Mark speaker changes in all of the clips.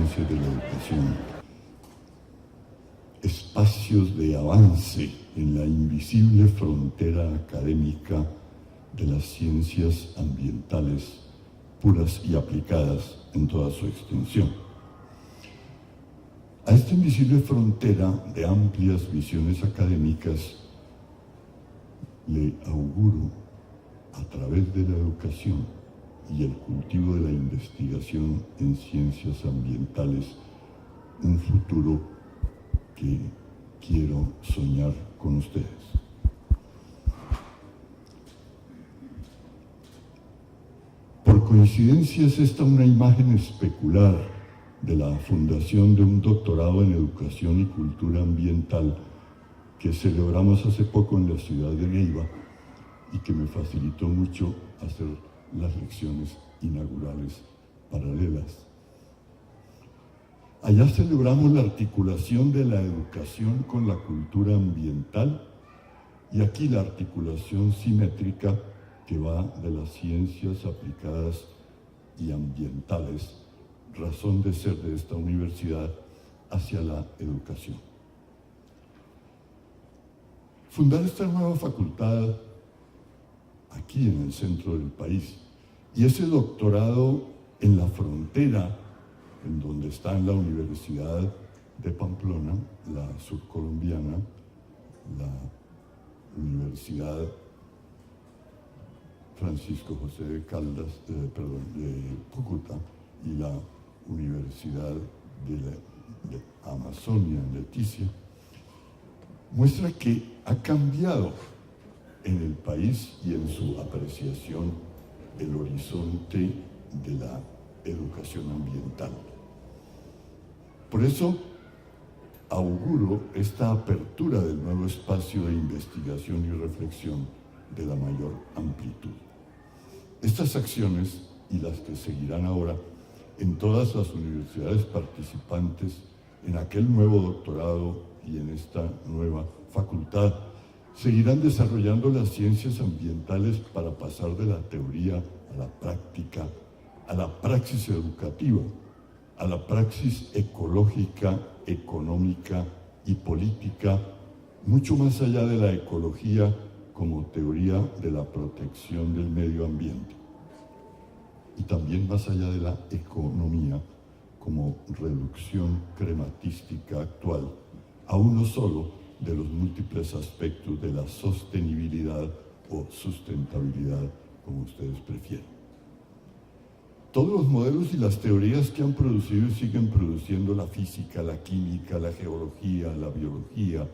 Speaker 1: ciencias de la educación, espacios de avance en la invisible frontera académica de las ciencias ambientales puras y aplicadas en toda su extensión. A esta invisible frontera de amplias visiones académicas le auguro, a través de la educación y el cultivo de la investigación en ciencias ambientales, un futuro que quiero soñar con ustedes. Por coincidencia es esta una imagen especular de la fundación de un doctorado en educación y cultura ambiental que celebramos hace poco en la ciudad de Neiva y que me facilitó mucho hacer las lecciones inaugurales paralelas. Allá celebramos la articulación de la educación con la cultura ambiental y aquí la articulación simétrica que va de las ciencias aplicadas y ambientales, razón de ser de esta universidad, hacia la educación. Fundar esta nueva facultad aquí en el centro del país y ese doctorado en la frontera en donde están la Universidad de Pamplona, la surcolombiana, la Universidad Francisco José de Caldas, de Cúcuta, y la Universidad de Amazonia, en Leticia, muestra que ha cambiado en el país y en su apreciación el horizonte de la educación ambiental. Por eso auguro esta apertura del nuevo espacio de investigación y reflexión de la mayor amplitud. Estas acciones y las que seguirán ahora en todas las universidades participantes en aquel nuevo doctorado y en esta nueva facultad seguirán desarrollando las ciencias ambientales para pasar de la teoría a la práctica, a la praxis educativa, a la praxis ecológica, económica y política, mucho más allá de la ecología como teoría de la protección del medio ambiente, y también más allá de la economía como reducción crematística actual a uno solo de los múltiples aspectos de la sostenibilidad o sustentabilidad, como ustedes prefieren. Todos los modelos y las teorías que han producido y siguen produciendo la física, la química, la geología, la biología,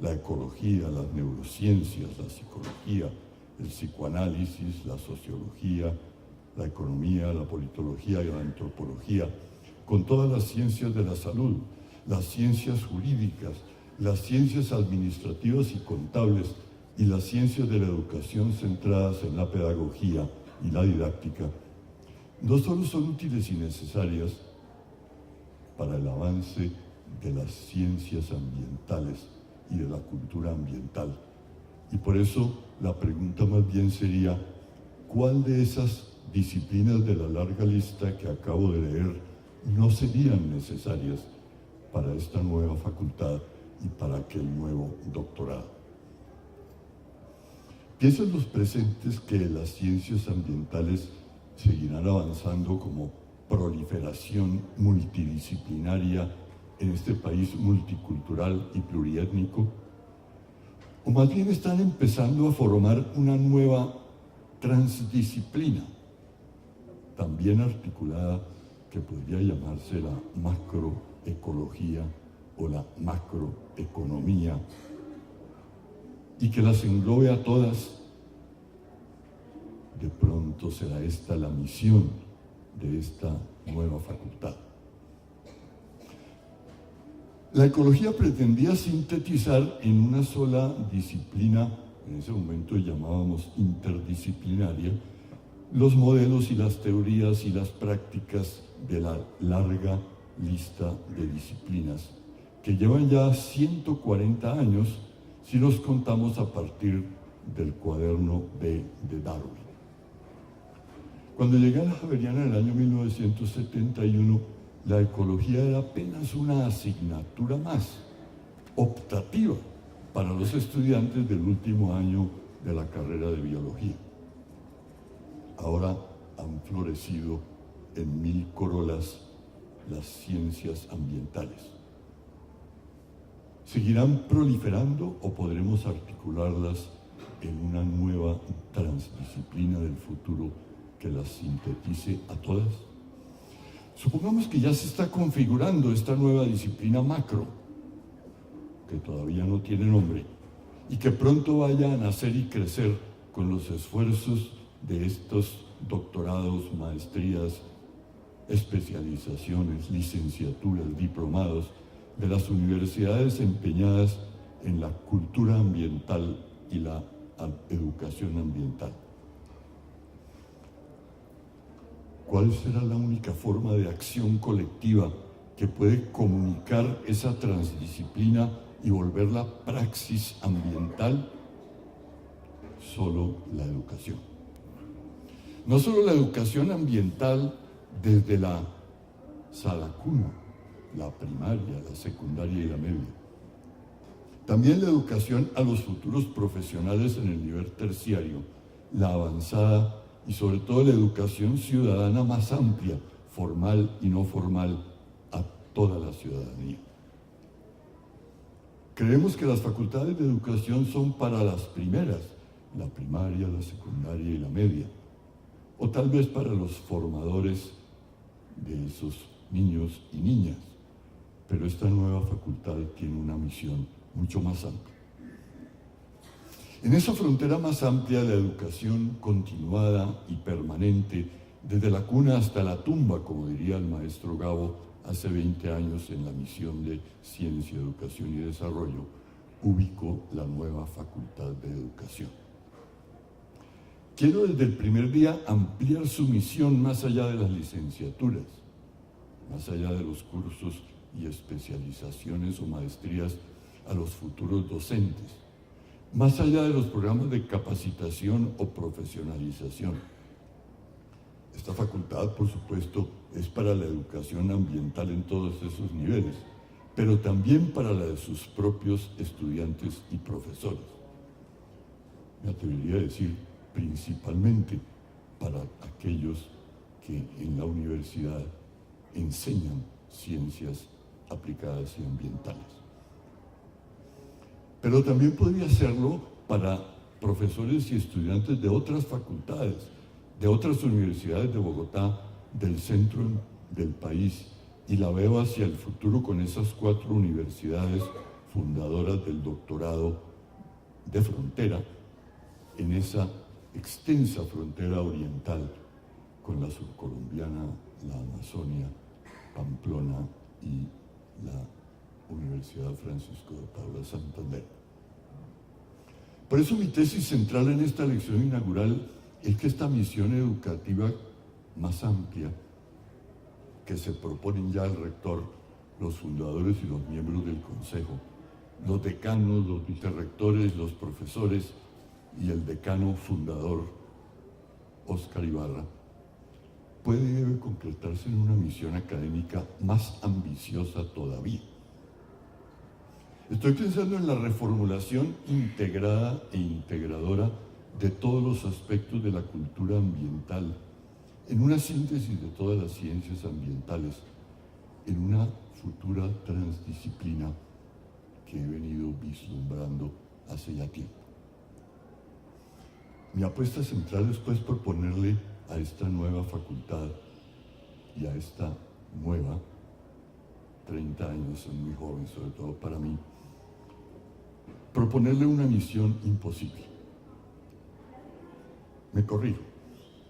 Speaker 1: la ecología, las neurociencias, la psicología, el psicoanálisis, la sociología, la economía, la politología y la antropología, con todas las ciencias de la salud, las ciencias jurídicas, las ciencias administrativas y contables y las ciencias de la educación centradas en la pedagogía y la didáctica, no solo son útiles y necesarias para el avance de las ciencias ambientales y de la cultura ambiental. Y por eso la pregunta más bien sería, ¿cuál de esas disciplinas de la larga lista que acabo de leer no serían necesarias para esta nueva facultad y para aquel nuevo doctorado? Piensan los presentes que las ciencias ambientales seguirán avanzando como proliferación multidisciplinaria en este país multicultural y pluriétnico, o más bien están empezando a formar una nueva transdisciplina, también articulada, que podría llamarse la macroecología o la macroeconomía, y que las englobe a todas. De pronto será esta la misión de esta nueva facultad. La ecología pretendía sintetizar en una sola disciplina, en ese momento llamábamos interdisciplinaria, los modelos y las teorías y las prácticas de la larga lista de disciplinas que llevan ya 140 años si los contamos a partir del cuaderno B de Darwin. Cuando llegué a la Javeriana en el año 1971, la ecología era apenas una asignatura más, optativa, para los estudiantes del último año de la carrera de biología. Ahora han florecido en 1000 corolas las ciencias ambientales. ¿Seguirán proliferando o podremos articularlas en una nueva transdisciplina del futuro que las sintetice a todas? Supongamos que ya se está configurando esta nueva disciplina macro, que todavía no tiene nombre, y que pronto vaya a nacer y crecer con los esfuerzos de estos doctorados, maestrías, especializaciones, licenciaturas, diplomados de las universidades empeñadas en la cultura ambiental y la educación ambiental. ¿Cuál será la única forma de acción colectiva que puede comunicar esa transdisciplina y volverla praxis ambiental? Solo la educación. No solo la educación ambiental desde la sala cuna, la primaria, la secundaria y la media. También la educación a los futuros profesionales en el nivel terciario, la avanzada y sobre todo la educación ciudadana más amplia, formal y no formal, a toda la ciudadanía. Creemos que las facultades de educación son para las primeras, la primaria, la secundaria y la media, o tal vez para los formadores de esos niños y niñas, pero esta nueva facultad tiene una misión mucho más amplia. En esa frontera más amplia, la educación continuada y permanente, desde la cuna hasta la tumba, como diría el maestro Gabo hace 20 años en la misión de Ciencia, Educación y Desarrollo, ubicó la nueva facultad de educación. Quiero desde el primer día ampliar su misión más allá de las licenciaturas, más allá de los cursos y especializaciones o maestrías a los futuros docentes, más allá de los programas de capacitación o profesionalización. Esta facultad, por supuesto, es para la educación ambiental en todos esos niveles, pero también para la de sus propios estudiantes y profesores. Me atrevería a decir, principalmente para aquellos que en la universidad enseñan ciencias aplicadas y ambientales. Pero también podría hacerlo para profesores y estudiantes de otras facultades, de otras universidades de Bogotá, del centro del país, y la veo hacia el futuro con esas 4 universidades fundadoras del doctorado de frontera, en esa extensa frontera oriental con la surcolombiana, la Amazonia, Pamplona y la Universidad Francisco de Paula Santander. Por eso mi tesis central en esta lección inaugural es que esta misión educativa más amplia que se proponen ya el rector, los fundadores y los miembros del consejo, los decanos, los vicerrectores, los profesores y el decano fundador, Óscar Ibarra, puede y debe concretarse en una misión académica más ambiciosa todavía. Estoy pensando en la reformulación integrada e integradora de todos los aspectos de la cultura ambiental, en una síntesis de todas las ciencias ambientales, en una futura transdisciplina que he venido vislumbrando hace ya tiempo. Mi apuesta central es pues proponerle a esta nueva facultad y a esta nueva, 30 años son muy joven, sobre todo para mí, proponerle una misión imposible. Me corrijo.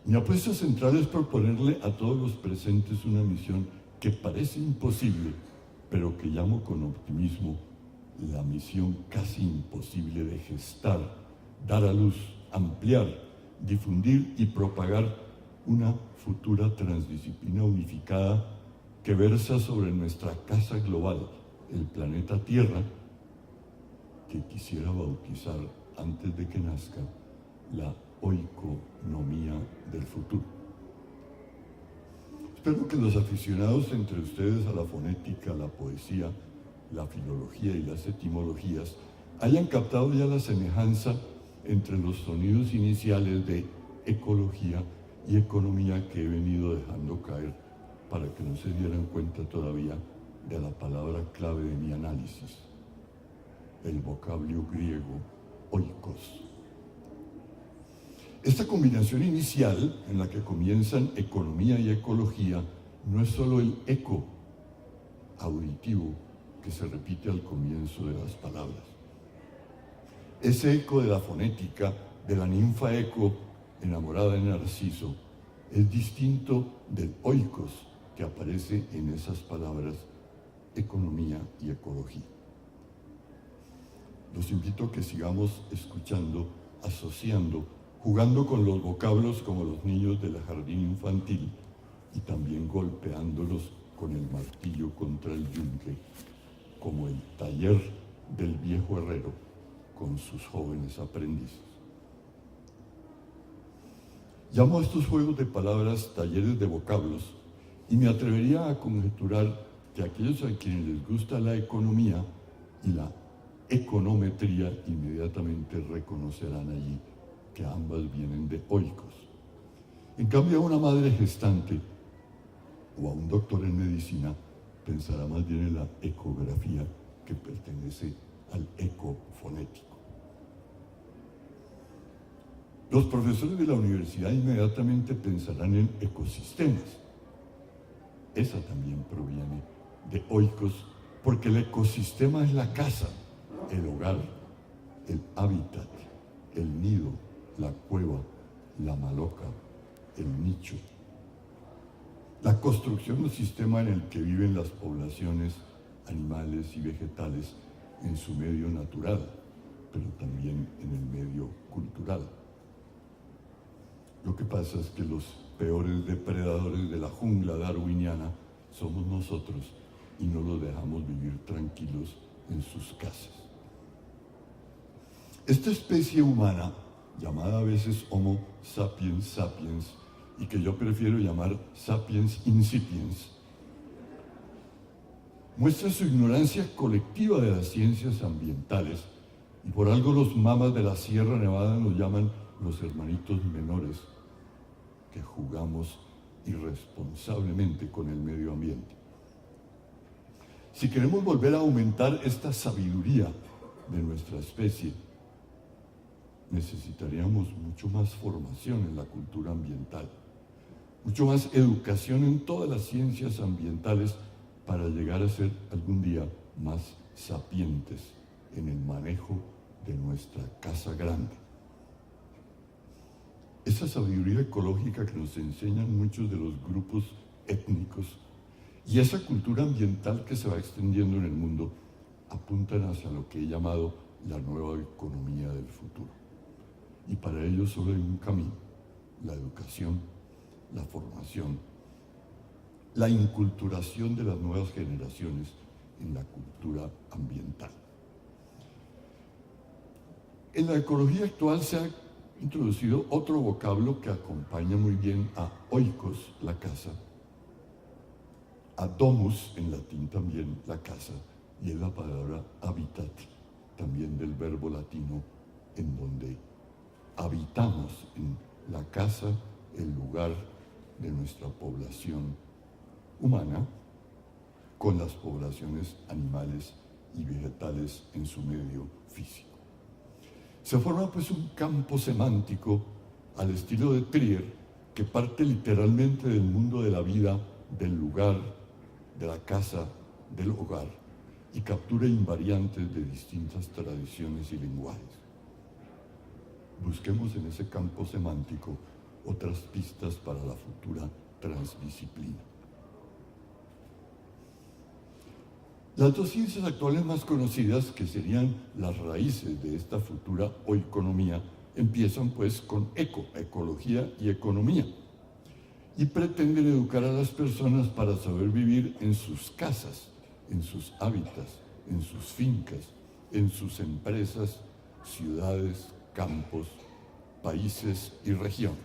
Speaker 1: Mi apuesta central es proponerle a todos los presentes una misión que parece imposible, pero que llamo con optimismo la misión casi imposible de gestar, dar a luz, ampliar, difundir y propagar una futura transdisciplina unificada que versa sobre nuestra casa global, el planeta Tierra, que quisiera bautizar antes de que nazca la oikonomía del futuro. Espero que los aficionados entre ustedes a la fonética, la poesía, la filología y las etimologías hayan captado ya la semejanza entre los sonidos iniciales de ecología y economía que he venido dejando caer para que no se dieran cuenta todavía de la palabra clave de mi análisis, el vocablo griego oikos. Esta combinación inicial en la que comienzan economía y ecología no es solo el eco auditivo que se repite al comienzo de las palabras. Ese eco de la fonética de la ninfa Eco enamorada de Narciso es distinto del oikos que aparece en esas palabras economía y ecología. Los invito a que sigamos escuchando, asociando, jugando con los vocablos como los niños del jardín infantil y también golpeándolos con el martillo contra el yunque, como el taller del viejo herrero con sus jóvenes aprendices. Llamo a estos juegos de palabras talleres de vocablos y me atrevería a conjeturar que aquellos a quienes les gusta la economía y la econometría inmediatamente reconocerán allí que ambas vienen de oikos. En cambio, a una madre gestante o a un doctor en medicina pensará más bien en la ecografía, que pertenece al ecofonético. Los profesores de la universidad inmediatamente pensarán en ecosistemas. Esa también proviene de oikos, porque el ecosistema es la casa, el hogar, el hábitat, el nido, la cueva, la maloca, el nicho. La construcción del sistema en el que viven las poblaciones animales y vegetales en su medio natural, pero también en el medio cultural. Lo que pasa es que los peores depredadores de la jungla darwiniana somos nosotros y no los dejamos vivir tranquilos en sus casas. Esta especie humana, llamada a veces Homo sapiens sapiens, y que yo prefiero llamar sapiens incipiens, muestra su ignorancia colectiva de las ciencias ambientales, y por algo los mamas de la Sierra Nevada nos llaman los hermanitos menores, que jugamos irresponsablemente con el medio ambiente. Si queremos volver a aumentar esta sabiduría de nuestra especie, necesitaríamos mucho más formación en la cultura ambiental, mucho más educación en todas las ciencias ambientales para llegar a ser algún día más sapientes en el manejo de nuestra casa grande. Esa sabiduría ecológica que nos enseñan muchos de los grupos étnicos y esa cultura ambiental que se va extendiendo en el mundo apuntan hacia lo que he llamado la nueva economía del futuro. Y para ello solo hay un camino: la educación, la formación, la inculturación de las nuevas generaciones en la cultura ambiental. En la ecología actual se ha introducido otro vocablo que acompaña muy bien a oikos, la casa, a domus, en latín también la casa, y es la palabra habitat, también del verbo latino, en donde habitamos en la casa, el lugar de nuestra población humana, con las poblaciones animales y vegetales en su medio físico. Se forma pues un campo semántico al estilo de Trier, que parte literalmente del mundo de la vida, del lugar, de la casa, del hogar, y captura invariantes de distintas tradiciones y lenguajes. Busquemos en ese campo semántico otras pistas para la futura transdisciplina. Las dos ciencias actuales más conocidas, que serían las raíces de esta futura oikonomía, empiezan pues con ecología y economía, y pretenden educar a las personas para saber vivir en sus casas, en sus hábitats, en sus fincas, en sus empresas, ciudades, campos, países y regiones.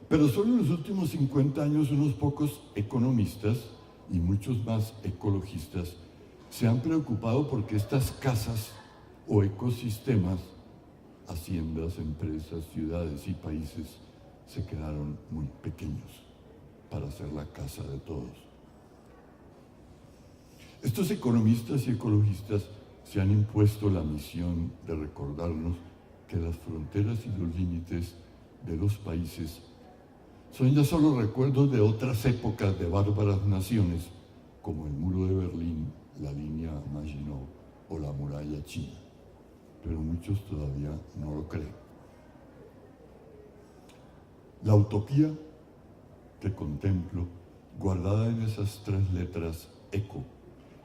Speaker 1: Pero solo en los últimos 50 años unos pocos economistas y muchos más ecologistas se han preocupado porque estas casas o ecosistemas, haciendas, empresas, ciudades y países, se quedaron muy pequeños para ser la casa de todos. Estos economistas y ecologistas se han impuesto la misión de recordarnos que las fronteras y los límites de los países son ya solo recuerdos de otras épocas de bárbaras naciones, como el muro de Berlín, la línea Maginot o la muralla china. Pero muchos todavía no lo creen. La utopía que contemplo, guardada en esas 3 letras eco,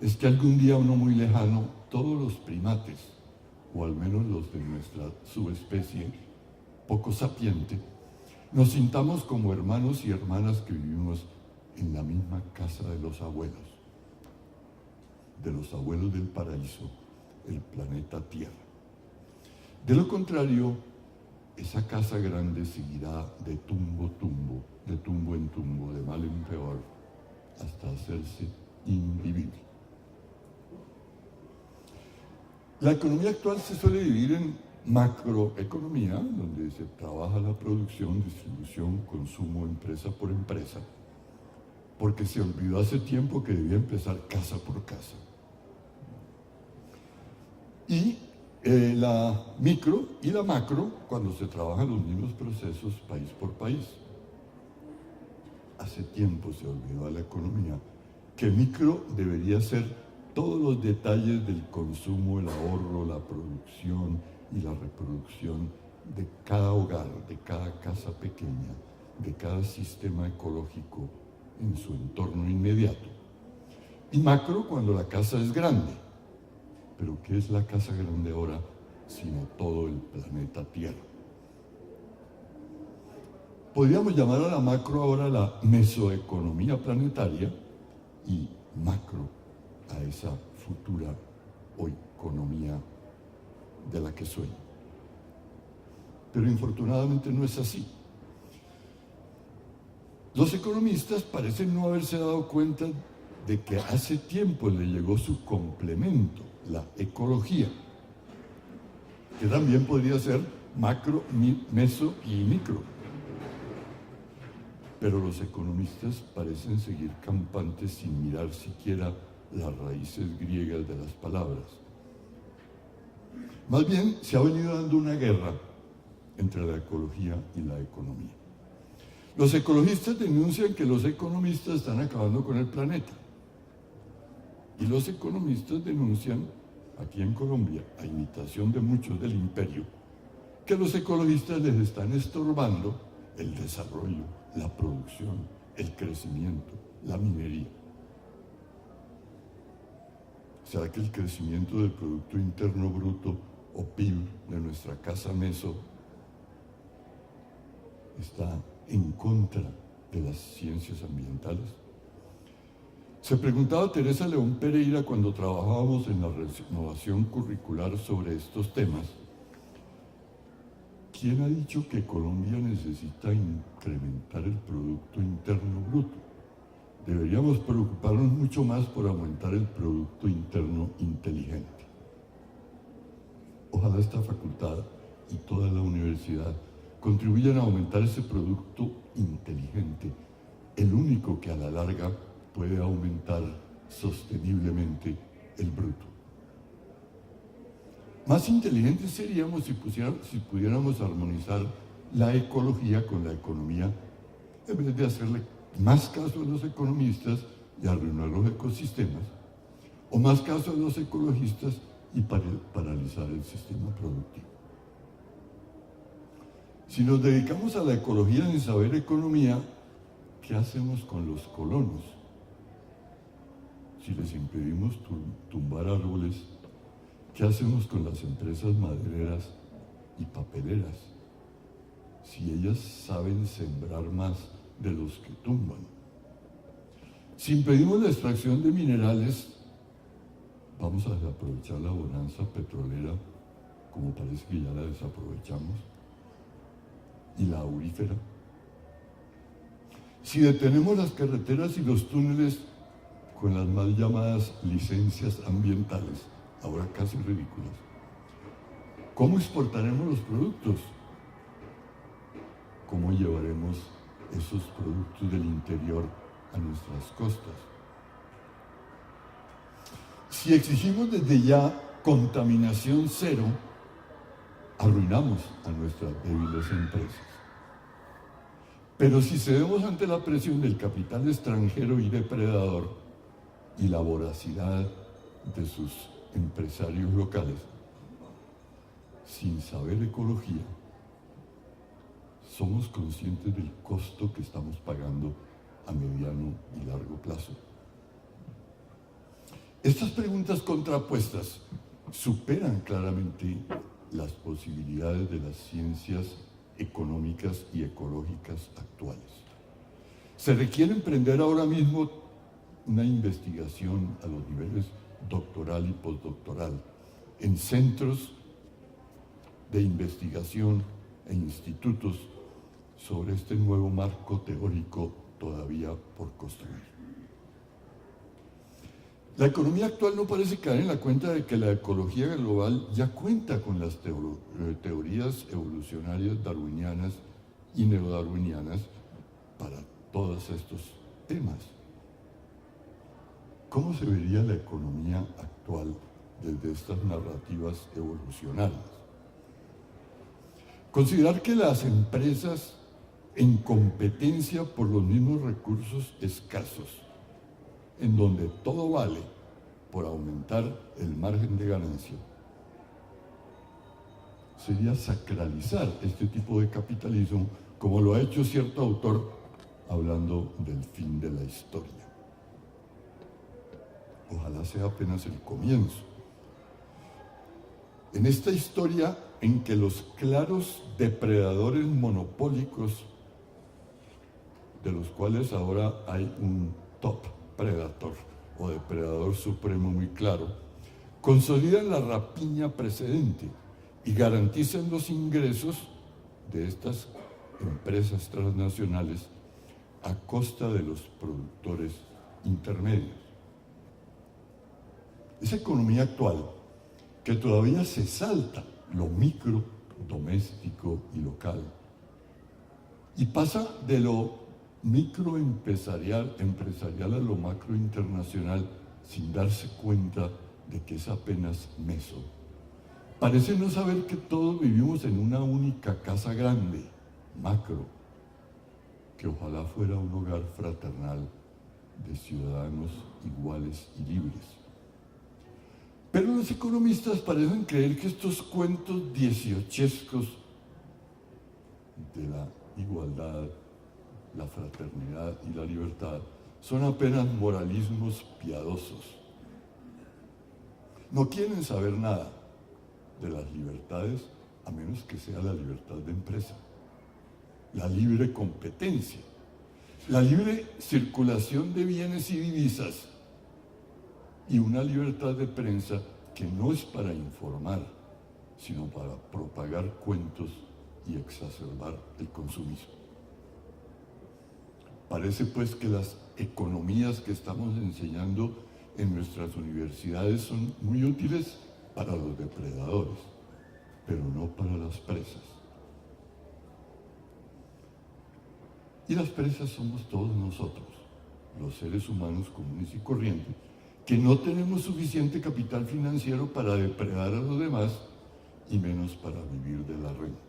Speaker 1: es que algún día, no muy lejano, todos los primates, o al menos los de nuestra subespecie poco sapiente, nos sintamos como hermanos y hermanas que vivimos en la misma casa de los abuelos del paraíso, el planeta Tierra. De lo contrario, esa casa grande seguirá de tumbo en tumbo, de mal en peor, hasta hacerse invivible. La economía actual se suele dividir en macroeconomía, donde se trabaja la producción, distribución, consumo, empresa por empresa, porque se olvidó hace tiempo que debía empezar casa por casa. Y la micro y la macro, cuando se trabajan los mismos procesos país por país. Hace tiempo se olvidó a la economía que micro debería ser todos los detalles del consumo, el ahorro, la producción y la reproducción de cada hogar, de cada casa pequeña, de cada sistema ecológico en su entorno inmediato. Y macro cuando la casa es grande. Pero ¿qué es la casa grande ahora sino todo el planeta Tierra? Podríamos llamar a la macro ahora la mesoeconomía planetaria y macro a esa futura o economía de la que sueño. Pero infortunadamente no es así. Los economistas parecen no haberse dado cuenta de que hace tiempo le llegó su complemento, la ecología, que también podría ser macro, meso y micro. Pero los economistas parecen seguir campantes sin mirar siquiera las raíces griegas de las palabras. Más bien se ha venido dando una guerra entre la ecología y la economía. Los ecologistas denuncian que los economistas están acabando con el planeta. Y los economistas denuncian, aquí en Colombia, a imitación de muchos del imperio, que los ecologistas les están estorbando el desarrollo, la producción, el crecimiento, la minería. ¿Será que el crecimiento del Producto Interno Bruto o PIB de nuestra casa meso está en contra de las ciencias ambientales? Se preguntaba Teresa León Pereira cuando trabajábamos en la renovación curricular sobre estos temas, ¿quién ha dicho que Colombia necesita incrementar el Producto Interno Bruto? Deberíamos preocuparnos mucho más por aumentar el Producto Interno Inteligente. Ojalá esta facultad y toda la universidad contribuyan a aumentar ese Producto Inteligente, el único que a la larga puede aumentar sosteniblemente el bruto. Más inteligentes seríamos si pudiéramos armonizar la ecología con la economía, en vez de hacerle más caso a los economistas y arruinar los ecosistemas, o más caso a los ecologistas y paralizar el sistema productivo. Si nos dedicamos a la ecología sin saber economía, ¿qué hacemos con los colonos? Si les impedimos tumbar árboles, ¿qué hacemos con las empresas madereras y papeleras? Si ellas saben sembrar más de los que tumban. Si impedimos la extracción de minerales, vamos a desaprovechar la bonanza petrolera, como parece que ya la desaprovechamos, y la aurífera. Si detenemos las carreteras y los túneles con las mal llamadas licencias ambientales, ahora casi ridículas, ¿cómo exportaremos los productos? ¿Cómo llevaremos esos productos del interior a nuestras costas? Si exigimos desde ya contaminación cero, arruinamos a nuestras débiles empresas. Pero si cedemos ante la presión del capital extranjero y depredador y la voracidad de sus empresarios locales, sin saber ecología, somos conscientes del costo que estamos pagando a mediano y largo plazo. Estas preguntas contrapuestas superan claramente las posibilidades de las ciencias económicas y ecológicas actuales. Se requiere emprender ahora mismo una investigación a los niveles doctoral y postdoctoral en centros de investigación e institutos sobre este nuevo marco teórico todavía por construir. La economía actual no parece caer en la cuenta de que la ecología global ya cuenta con las teorías evolucionarias darwinianas y neodarwinianas para todos estos temas. ¿Cómo se vería la economía actual desde estas narrativas evolucionarias? Considerar que las empresas en competencia por los mismos recursos escasos, en donde todo vale por aumentar el margen de ganancia, sería sacralizar este tipo de capitalismo, como lo ha hecho cierto autor hablando del fin de la historia. Ojalá sea apenas el comienzo. En esta historia en que los claros depredadores monopólicos, de los cuales ahora hay un top predator o depredador supremo muy claro, consolidan la rapiña precedente y garantizan los ingresos de estas empresas transnacionales a costa de los productores intermedios. Esa economía actual, que todavía se salta lo micro, doméstico y local, y pasa de lo microempresarial a lo macro internacional sin darse cuenta de que es apenas meso. Parece no saber que todos vivimos en una única casa grande, macro, que ojalá fuera un hogar fraternal de ciudadanos iguales y libres. Pero los economistas parecen creer que estos cuentos dieciochescos de la igualdad, la fraternidad y la libertad son apenas moralismos piadosos. No quieren saber nada de las libertades a menos que sea la libertad de empresa, la libre competencia, la libre circulación de bienes y divisas y una libertad de prensa que no es para informar, sino para propagar cuentos y exacerbar el consumismo. Parece pues que las economías que estamos enseñando en nuestras universidades son muy útiles para los depredadores, pero no para las presas. Y las presas somos todos nosotros, los seres humanos comunes y corrientes, que no tenemos suficiente capital financiero para depredar a los demás y menos para vivir de la renta.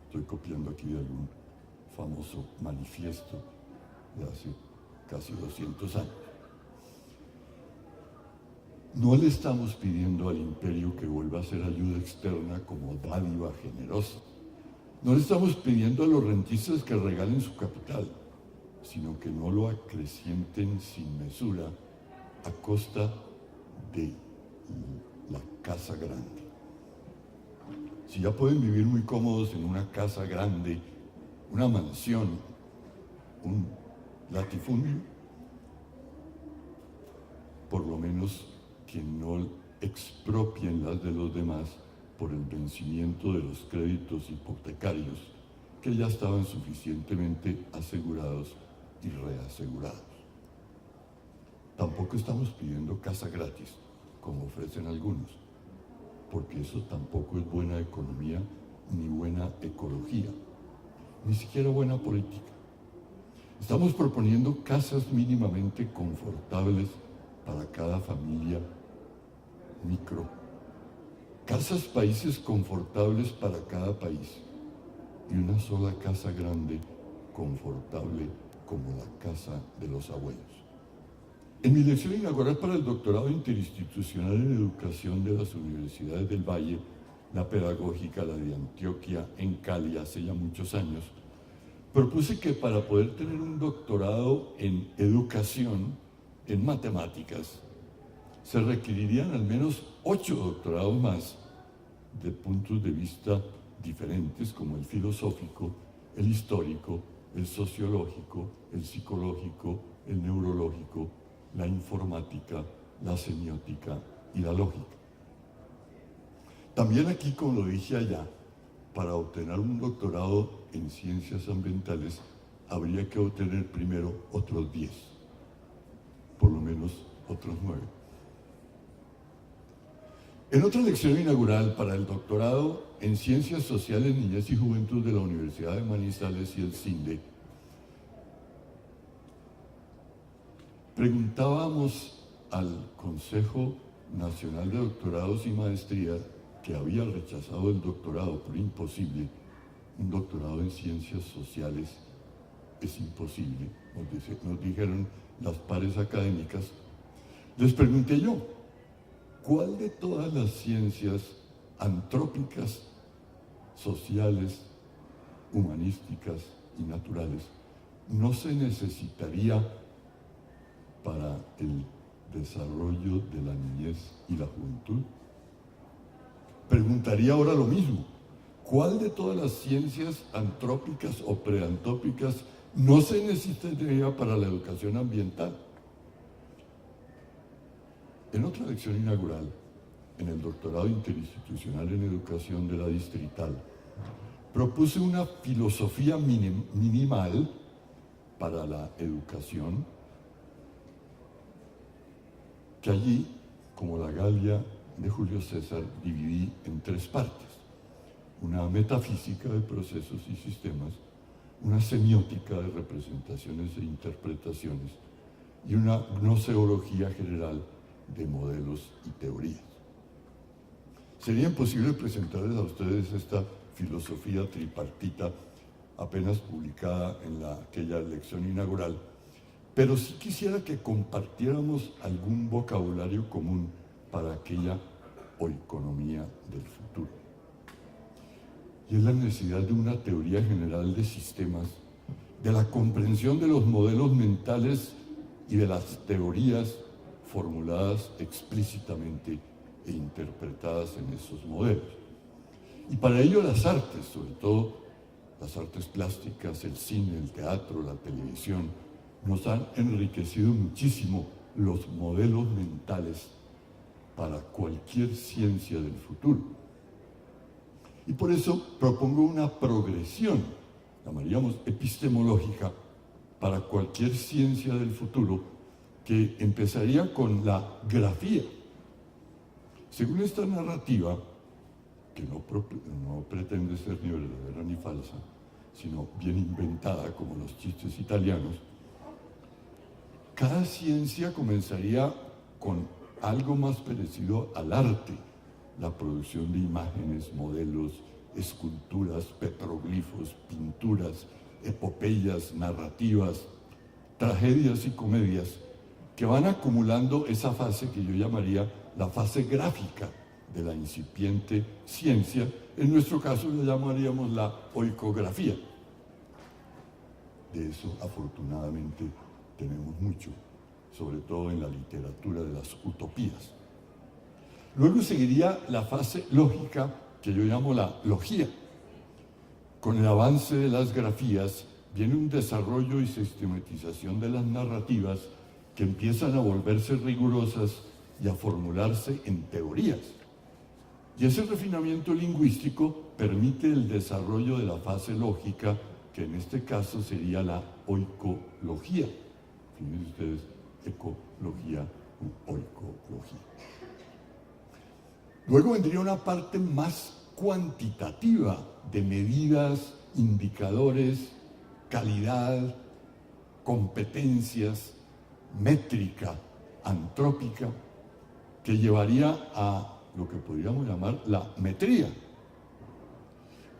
Speaker 1: Estoy copiando aquí de algún famoso manifiesto de hace casi 200 años. No le estamos pidiendo al imperio que vuelva a hacer ayuda externa como dádiva generosa. No le estamos pidiendo a los rentistas que regalen su capital, sino que no lo acrecienten sin mesura a costa de la casa grande. Si ya pueden vivir muy cómodos en una casa grande, una mansión, un latifundio, por lo menos que no expropien las de los demás por el vencimiento de los créditos hipotecarios que ya estaban suficientemente asegurados y reasegurados. Tampoco estamos pidiendo casa gratis, como ofrecen algunos, porque eso tampoco es buena economía ni buena ecología, ni siquiera buena política. Estamos proponiendo casas mínimamente confortables para cada familia micro, casas países confortables para cada país y una sola casa grande, confortable como la casa de los abuelos. En mi lección inaugural para el doctorado interinstitucional en educación de las universidades del Valle, la pedagógica, la de Antioquia, en Cali, hace ya muchos años, propuse que para poder tener un doctorado en educación, en matemáticas, se requerirían al menos 8 doctorados más de puntos de vista diferentes, como el filosófico, el histórico, el sociológico, el psicológico, el neurológico, la informática, la semiótica y la lógica. También aquí, como lo dije allá, para obtener un doctorado en ciencias ambientales habría que obtener primero otros 10, por lo menos otros 9. En otra lección inaugural para el doctorado en Ciencias Sociales, Niñez y Juventud de la Universidad de Manizales y el CINDE, preguntábamos al Consejo Nacional de Doctorados y Maestrías, que había rechazado el doctorado por imposible. Un doctorado en Ciencias Sociales es imposible, nos dijeron las pares académicas. Les pregunté yo, ¿cuál de todas las ciencias antrópicas, sociales, humanísticas y naturales no se necesitaría para el desarrollo de la niñez y la juventud? Preguntaría ahora lo mismo. ¿Cuál de todas las ciencias antrópicas o preantrópicas no se necesitaría para la educación ambiental? En otra lección inaugural, en el doctorado interinstitucional en educación de la Distrital, propuse una filosofía minimal para la educación, que allí, como la Galia de Julio César, dividí en 3 partes: una metafísica de procesos y sistemas, una semiótica de representaciones e interpretaciones y una gnoseología general de modelos y teorías. Sería imposible presentarles a ustedes esta filosofía tripartita apenas publicada en aquella lección inaugural, pero sí quisiera que compartiéramos algún vocabulario común para aquella oikonomía del futuro. Y es la necesidad de una teoría general de sistemas, de la comprensión de los modelos mentales y de las teorías formuladas explícitamente e interpretadas en esos modelos. Y para ello las artes, sobre todo las artes plásticas, el cine, el teatro, la televisión, nos han enriquecido muchísimo los modelos mentales para cualquier ciencia del futuro. Y por eso propongo una progresión, llamaríamos epistemológica, para cualquier ciencia del futuro, que empezaría con la grafía. Según esta narrativa, que no pretende ser ni verdadera ni falsa, sino bien inventada como los chistes italianos, cada ciencia comenzaría con algo más parecido al arte, la producción de imágenes, modelos, esculturas, petroglifos, pinturas, epopeyas, narrativas, tragedias y comedias, que van acumulando esa fase que yo llamaría la fase gráfica de la incipiente ciencia. En nuestro caso le llamaríamos la oikografía. De eso, afortunadamente, tenemos mucho, sobre todo en la literatura de las utopías. Luego seguiría la fase lógica, que yo llamo la logía. Con el avance de las grafías viene un desarrollo y sistematización de las narrativas que empiezan a volverse rigurosas y a formularse en teorías. Y ese refinamiento lingüístico permite el desarrollo de la fase lógica, que en este caso sería la oikología. Fíjense ustedes, ecología u oikología. Luego vendría una parte más cuantitativa de medidas, indicadores, calidad, competencias, métrica, antrópica, que llevaría a lo que podríamos llamar la metría.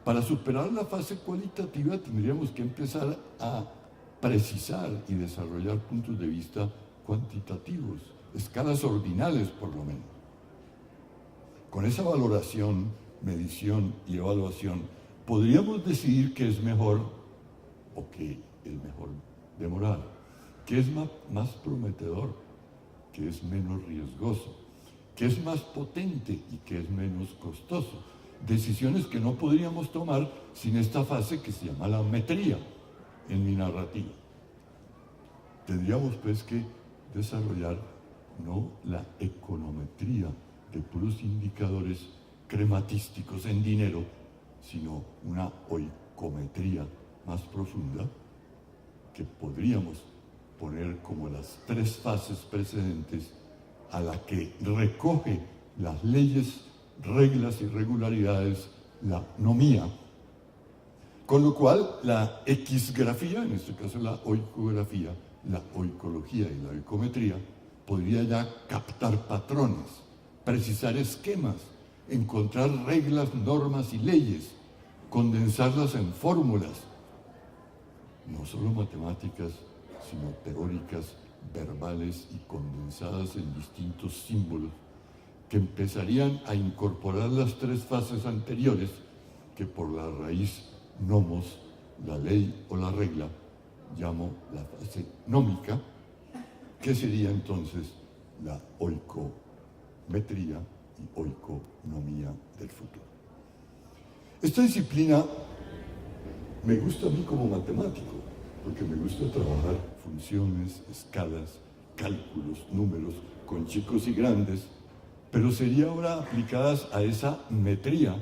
Speaker 1: Para superar la fase cualitativa tendríamos que empezar a precisar y desarrollar puntos de vista cuantitativos, escalas ordinales por lo menos. Con esa valoración, medición y evaluación, podríamos decidir qué es mejor o qué es mejor demorar, qué es más prometedor, qué es menos riesgoso, qué es más potente y qué es menos costoso. Decisiones que no podríamos tomar sin esta fase que se llama la metría en mi narrativa. Tendríamos pues que desarrollar no la econometría de puros indicadores crematísticos en dinero, sino una oikometría más profunda que podríamos poner como las tres fases precedentes a la que recoge las leyes, reglas y regularidades la nomía. Con lo cual la xgrafía, en este caso la oikografía, la oikología y la oikometría, podría ya captar patrones, precisar esquemas, encontrar reglas, normas y leyes, condensarlas en fórmulas, no solo matemáticas, sino teóricas, verbales y condensadas en distintos símbolos, que empezarían a incorporar las tres fases anteriores, que por la raíz nomos, la ley o la regla, llamo la fase nómica, que sería entonces la oikometría y oikonomía del futuro. Esta disciplina me gusta a mí como matemático, porque me gusta trabajar funciones, escalas, cálculos, números, con chicos y grandes, pero sería ahora aplicadas a esa metría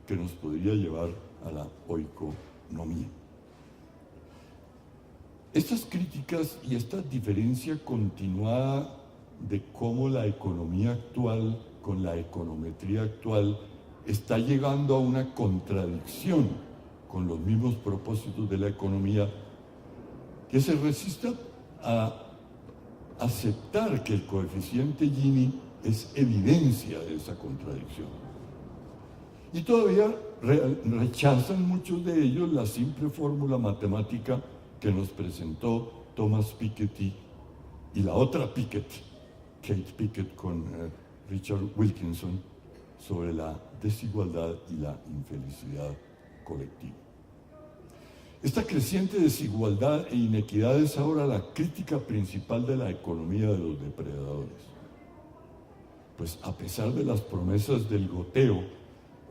Speaker 1: que nos podría llevar a la oikonomía. Estas críticas y esta diferencia continuada de cómo la economía actual con la econometría actual está llegando a una contradicción con los mismos propósitos de la economía, que se resista a aceptar que el coeficiente Gini es evidencia de esa contradicción. Y todavía rechazan muchos de ellos la simple fórmula matemática que nos presentó Thomas Piketty y la otra Piketty, Kate Pickett con Richard Wilkinson, sobre la desigualdad y la infelicidad colectiva. Esta creciente desigualdad e inequidad es ahora la crítica principal de la economía de los depredadores. Pues a pesar de las promesas del goteo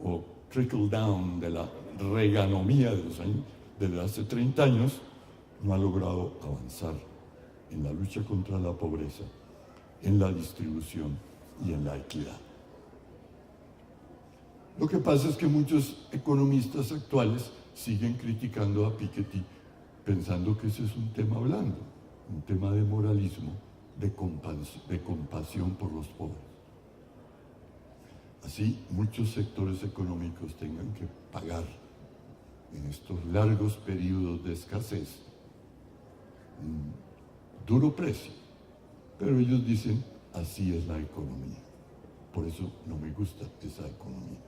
Speaker 1: o trickle down, de la reganomía de hace 30 años, no ha logrado avanzar en la lucha contra la pobreza, en la distribución y en la equidad. Lo que pasa es que muchos economistas actuales siguen criticando a Piketty, pensando que ese es un tema blando, un tema de moralismo, de compasión por los pobres. Así, muchos sectores económicos tengan que pagar en estos largos periodos de escasez un duro precio, pero ellos dicen, así es la economía. Por eso no me gusta esa economía.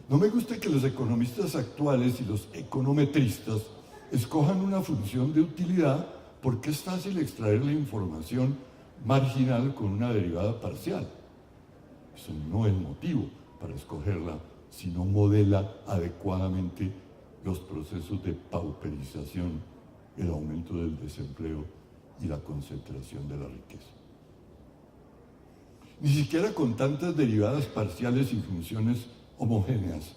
Speaker 1: No me gusta que los economistas actuales y los econometristas escojan una función de utilidad porque es fácil extraer la información marginal con una derivada parcial. Eso no es motivo para escogerla si no modela adecuadamente los procesos de pauperización, el aumento del desempleo y la concentración de la riqueza. Ni siquiera con tantas derivadas parciales y funciones homogéneas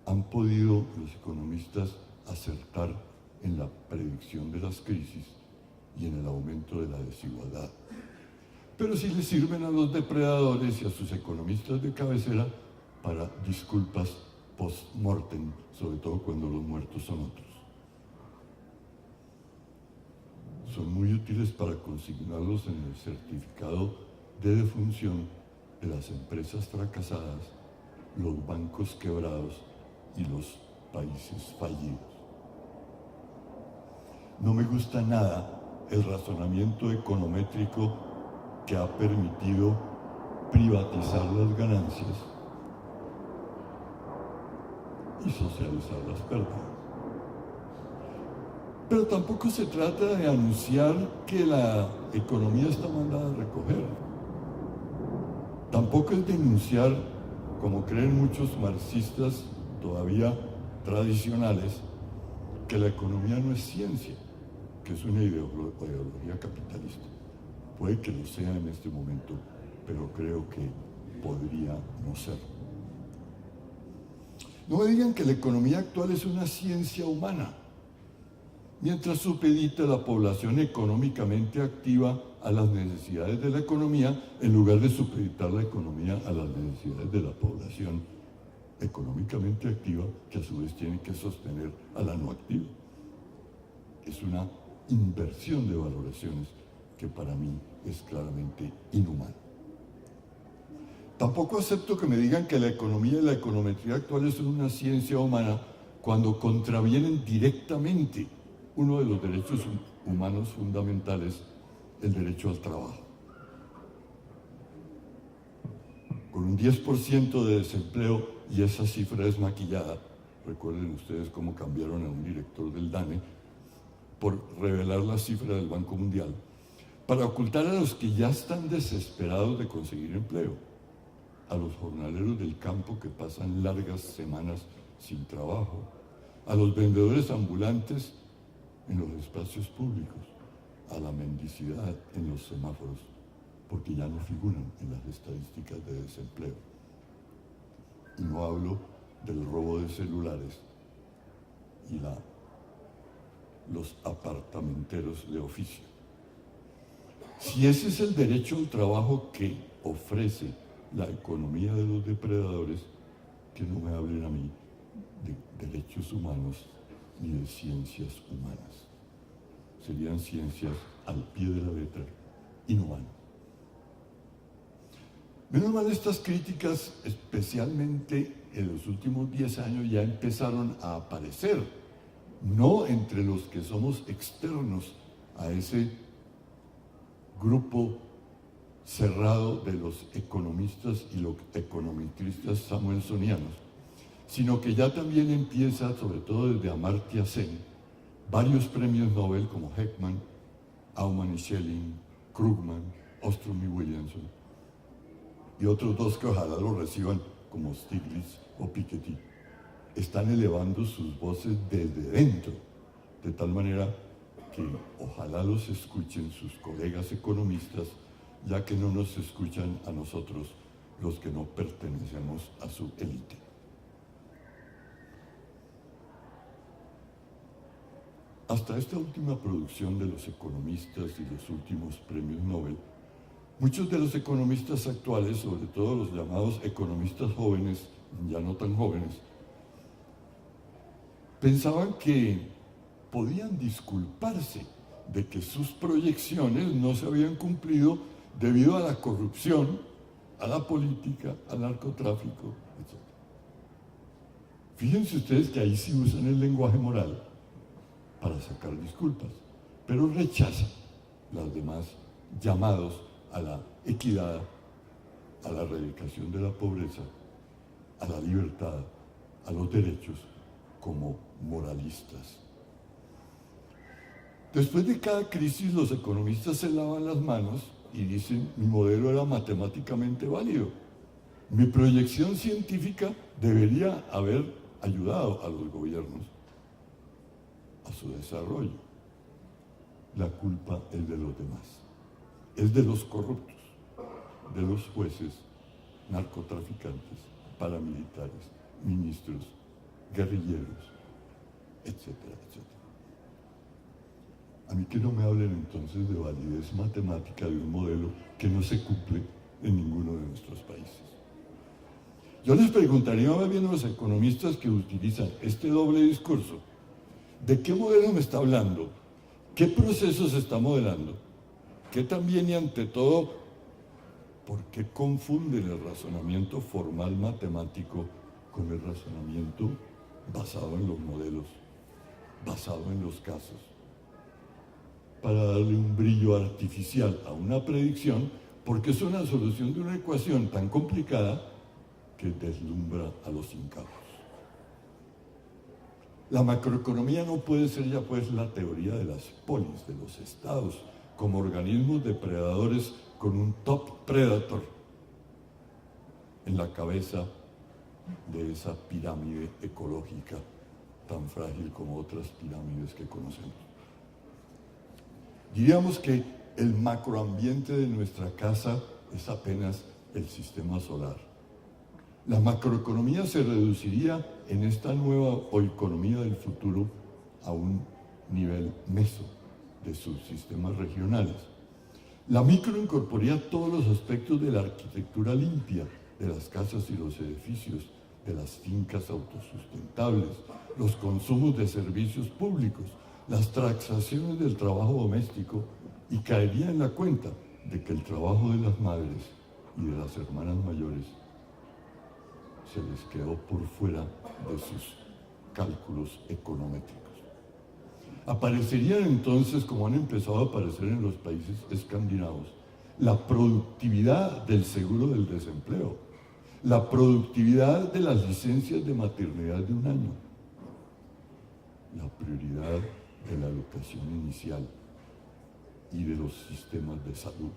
Speaker 1: han podido los economistas acertar en la predicción de las crisis y en el aumento de la desigualdad. Pero sí les sirven a los depredadores y a sus economistas de cabecera para disculpas post-mortem, sobre todo cuando los muertos son otros. Son muy útiles para consignarlos en el certificado de defunción de las empresas fracasadas, los bancos quebrados y los países fallidos. No me gusta nada el razonamiento econométrico que ha permitido privatizar las ganancias y socializar las pérdidas. Pero tampoco se trata de anunciar que la economía está mandada a recoger. Tampoco es denunciar, como creen muchos marxistas todavía tradicionales, que la economía no es ciencia, que es una ideología capitalista. Puede que lo sea en este momento, pero creo que podría no ser. No me digan que la economía actual es una ciencia humana, mientras supedita a la población económicamente activa a las necesidades de la economía, en lugar de supeditar la economía a las necesidades de la población económicamente activa, que a su vez tiene que sostener a la no activa. Es una inversión de valoraciones que para mí es claramente inhumana. Tampoco acepto que me digan que la economía y la econometría actuales son una ciencia humana cuando contravienen directamente uno de los derechos humanos fundamentales, el derecho al trabajo. Con un 10% de desempleo, y esa cifra es maquillada, recuerden ustedes cómo cambiaron a un director del DANE por revelar la cifra del Banco Mundial, para ocultar a los que ya están desesperados de conseguir empleo, a los jornaleros del campo que pasan largas semanas sin trabajo, a los vendedores ambulantes en los espacios públicos, a la mendicidad en los semáforos, porque ya no figuran en las estadísticas de desempleo. Y no hablo del robo de celulares y los apartamenteros de oficio. Si ese es el derecho al trabajo que ofrece la economía de los depredadores, que no me hablen a mí de derechos humanos ni de ciencias humanas. Serían ciencias al pie de la letra, inhumanas. Menos mal, estas críticas, especialmente en los últimos 10 años, ya empezaron a aparecer, no entre los que somos externos a ese grupo cerrado de los economistas y los econometristas samuelsonianos, sino que ya también empieza, sobre todo desde Amartya Sen, varios premios Nobel como Heckman, Aumann y Schelling, Krugman, Ostrom y Williamson, y otros dos que ojalá lo reciban como Stiglitz o Piketty, están elevando sus voces desde dentro, de tal manera que ojalá los escuchen sus colegas economistas, ya que no nos escuchan a nosotros, los que no pertenecemos a su élite. Hasta esta última producción de los economistas y los últimos premios Nobel, muchos de los economistas actuales, sobre todo los llamados economistas jóvenes, ya no tan jóvenes, pensaban que podían disculparse de que sus proyecciones no se habían cumplido debido a la corrupción, a la política, al narcotráfico, etc. Fíjense ustedes que ahí sí usan el lenguaje moral para sacar disculpas, pero rechazan los demás llamados a la equidad, a la erradicación de la pobreza, a la libertad, a los derechos, como moralistas. Después de cada crisis, los economistas se lavan las manos y dicen: mi modelo era matemáticamente válido, mi proyección científica debería haber ayudado a los gobiernos a su desarrollo. La culpa es de los demás, es de los corruptos, de los jueces, narcotraficantes, paramilitares, ministros, guerrilleros, etcétera, etcétera. A mí que no me hablen entonces de validez matemática de un modelo que no se cumple en ninguno de nuestros países. Yo les preguntaría más bien a los economistas que utilizan este doble discurso, ¿de qué modelo me está hablando? ¿Qué procesos está modelando? ¿Qué también y ante todo, por qué confunden el razonamiento formal matemático con el razonamiento basado en los modelos, basado en los casos? Para darle un brillo artificial a una predicción, porque es una solución de una ecuación tan complicada que deslumbra a los incautos. La macroeconomía no puede ser ya pues la teoría de las polis, de los estados, como organismos depredadores con un top predator en la cabeza de esa pirámide ecológica tan frágil como otras pirámides que conocemos. Diríamos que el macroambiente de nuestra casa es apenas el sistema solar. La macroeconomía se reduciría en esta nueva oeconomía del futuro a un nivel meso de sus sistemas regionales. La micro incorporaría todos los aspectos de la arquitectura limpia de las casas y los edificios, de las fincas autosustentables, los consumos de servicios públicos, las transacciones del trabajo doméstico, y caería en la cuenta de que el trabajo de las madres y de las hermanas mayores se les quedó por fuera de sus cálculos econométricos. Aparecerían entonces, como han empezado a aparecer en los países escandinavos, la productividad del seguro del desempleo, la productividad de las licencias de maternidad de 1 año, la prioridad de la educación inicial y de los sistemas de salud.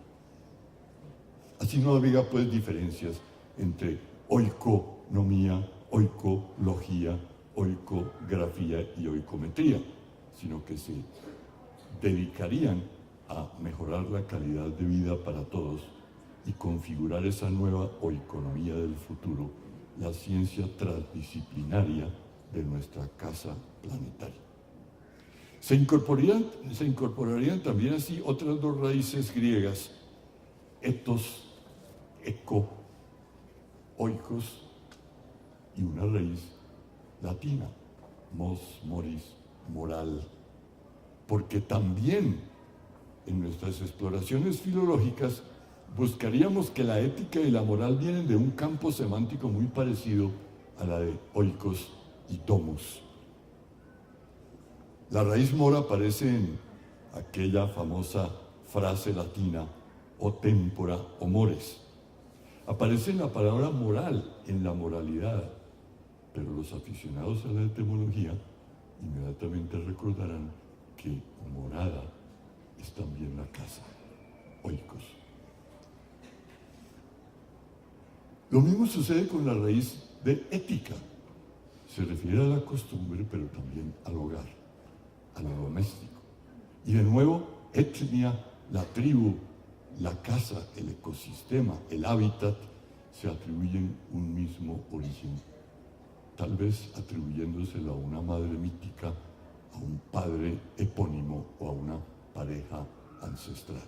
Speaker 1: Así no habría pues diferencias entre oikonomía, oikología, oikografía y oikometría, sino que se dedicarían a mejorar la calidad de vida para todos y configurar esa nueva oikonomía del futuro, la ciencia transdisciplinaria de nuestra casa planetaria. Se incorporarían también así otras 2 raíces griegas, ethos, eco, oikos, y una raíz latina, mos, moris, moral, porque también en nuestras exploraciones filológicas buscaríamos que la ética y la moral vienen de un campo semántico muy parecido a la de oikos y domus. La raíz mora aparece en aquella famosa frase latina, o tempora o mores. Aparece en la palabra moral, en la moralidad, pero los aficionados a la etimología inmediatamente recordarán que morada es también la casa, oikos. Lo mismo sucede con la raíz de ética. Se refiere a la costumbre, pero también al hogar, a lo doméstico. Y de nuevo, etnia, la tribu, la casa, el ecosistema, el hábitat, se atribuyen un mismo origen, tal vez atribuyéndoselo a una madre mítica, a un padre epónimo o a una pareja ancestral.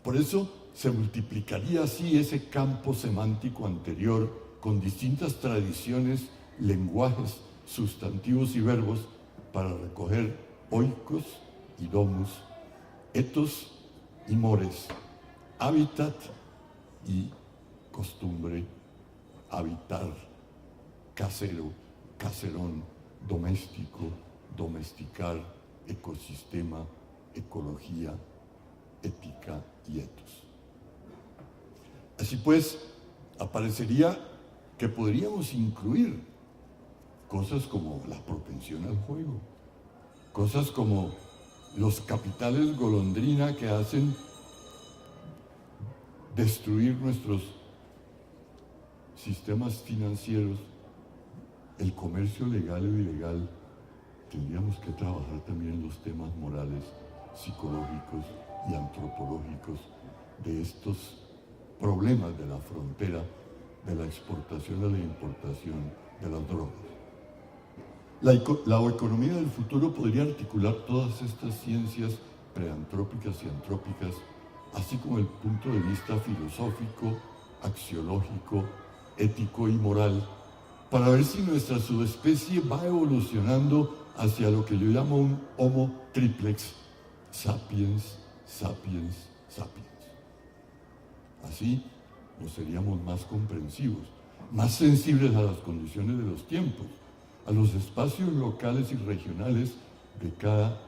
Speaker 1: Por eso se multiplicaría así ese campo semántico anterior con distintas tradiciones, lenguajes, sustantivos y verbos para recoger oikos y domus, ethos y mores, hábitat y costumbre, habitar, casero, caserón, doméstico, domesticar, ecosistema, ecología, ética y ethos. Así pues, aparecería que podríamos incluir cosas como la propensión al juego, cosas como los capitales golondrina que hacen destruir nuestros sistemas financieros, el comercio legal o ilegal. Tendríamos que trabajar también los temas morales, psicológicos y antropológicos de estos problemas de la frontera, de la exportación a la importación de las drogas. La economía del futuro podría articular todas estas ciencias preantrópicas y antrópicas, así como el punto de vista filosófico, axiológico, ético y moral, para ver si nuestra subespecie va evolucionando hacia lo que yo llamo un Homo triplex, sapiens, sapiens, sapiens. Así nos seríamos más comprensivos, más sensibles a las condiciones de los tiempos, a los espacios locales y regionales de cada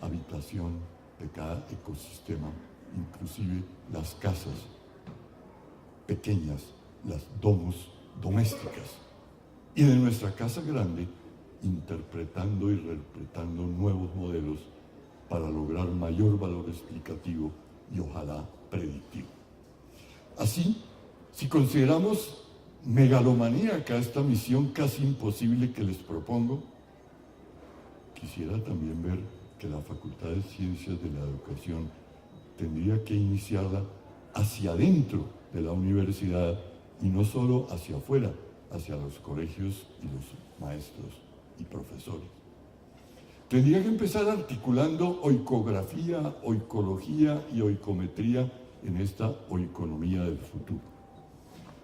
Speaker 1: habitación, de cada ecosistema, inclusive las casas pequeñas, las domus domésticas, y de nuestra casa grande, interpretando y reinterpretando nuevos modelos para lograr mayor valor explicativo y ojalá predictivo. Así, si consideramos megalomaníaca esta misión casi imposible que les propongo, quisiera también ver que la Facultad de Ciencias de la Educación tendría que iniciarla hacia adentro de la universidad y no solo hacia afuera, hacia los colegios y los maestros y profesores. Tendría que empezar articulando oicografía, oicología y oicometría en esta oikonomía del futuro.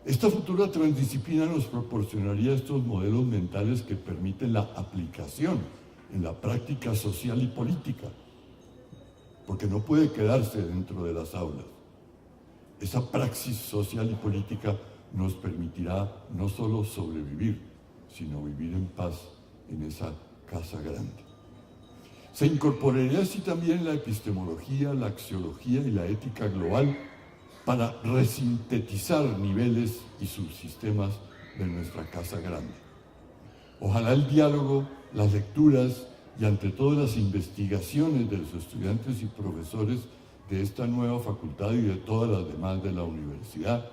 Speaker 1: Esta futura transdisciplina nos proporcionaría estos modelos mentales que permiten la aplicación en la práctica social y política, porque no puede quedarse dentro de las aulas. Esa praxis social y política nos permitirá no solo sobrevivir, sino vivir en paz en esa casa grande. Se incorporaría así también la epistemología, la axiología y la ética global para resintetizar niveles y subsistemas de nuestra casa grande. Ojalá el diálogo, las lecturas y ante todo las investigaciones de los estudiantes y profesores de esta nueva facultad y de todas las demás de la universidad,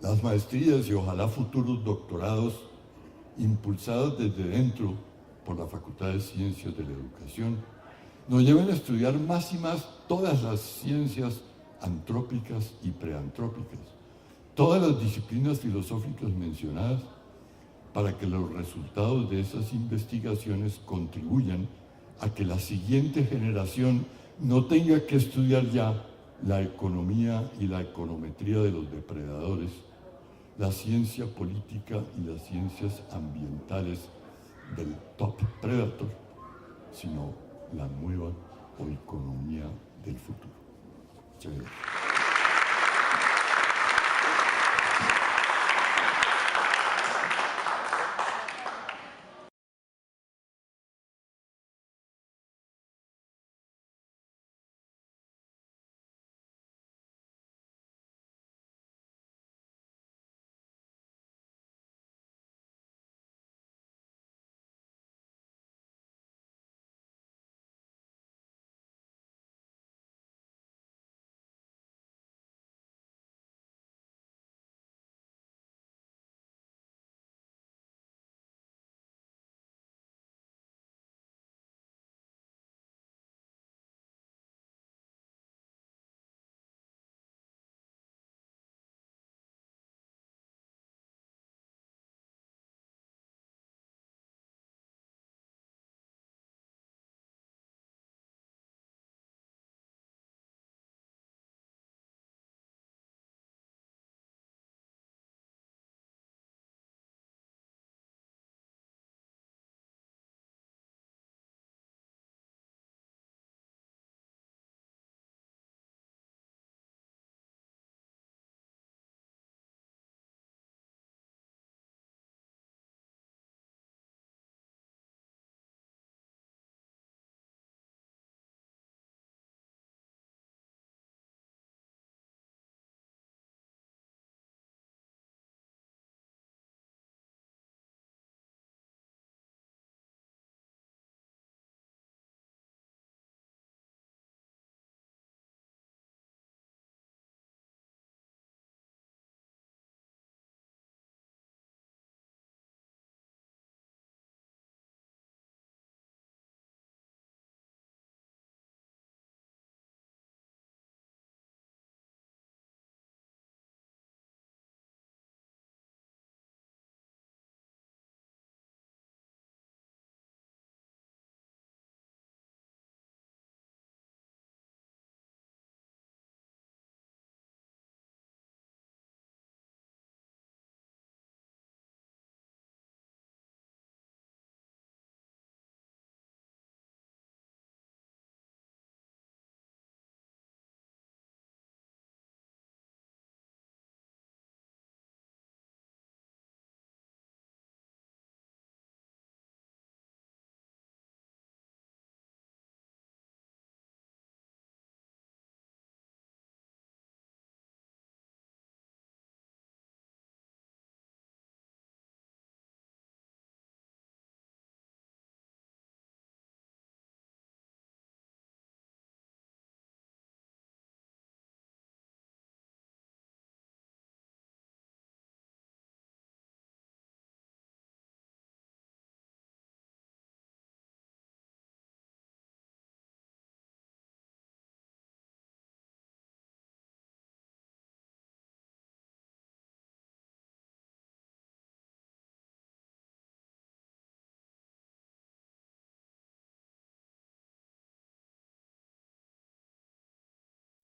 Speaker 1: las maestrías y ojalá futuros doctorados impulsados desde dentro por la Facultad de Ciencias de la Educación, nos lleven a estudiar más y más todas las ciencias antrópicas y preantrópicas, todas las disciplinas filosóficas mencionadas, para que los resultados de esas investigaciones contribuyan a que la siguiente generación no tenga que estudiar ya la economía y la econometría de los depredadores, la ciencia política y las ciencias ambientales del top predator, sino la nueva oikonomía del futuro. Muchas gracias.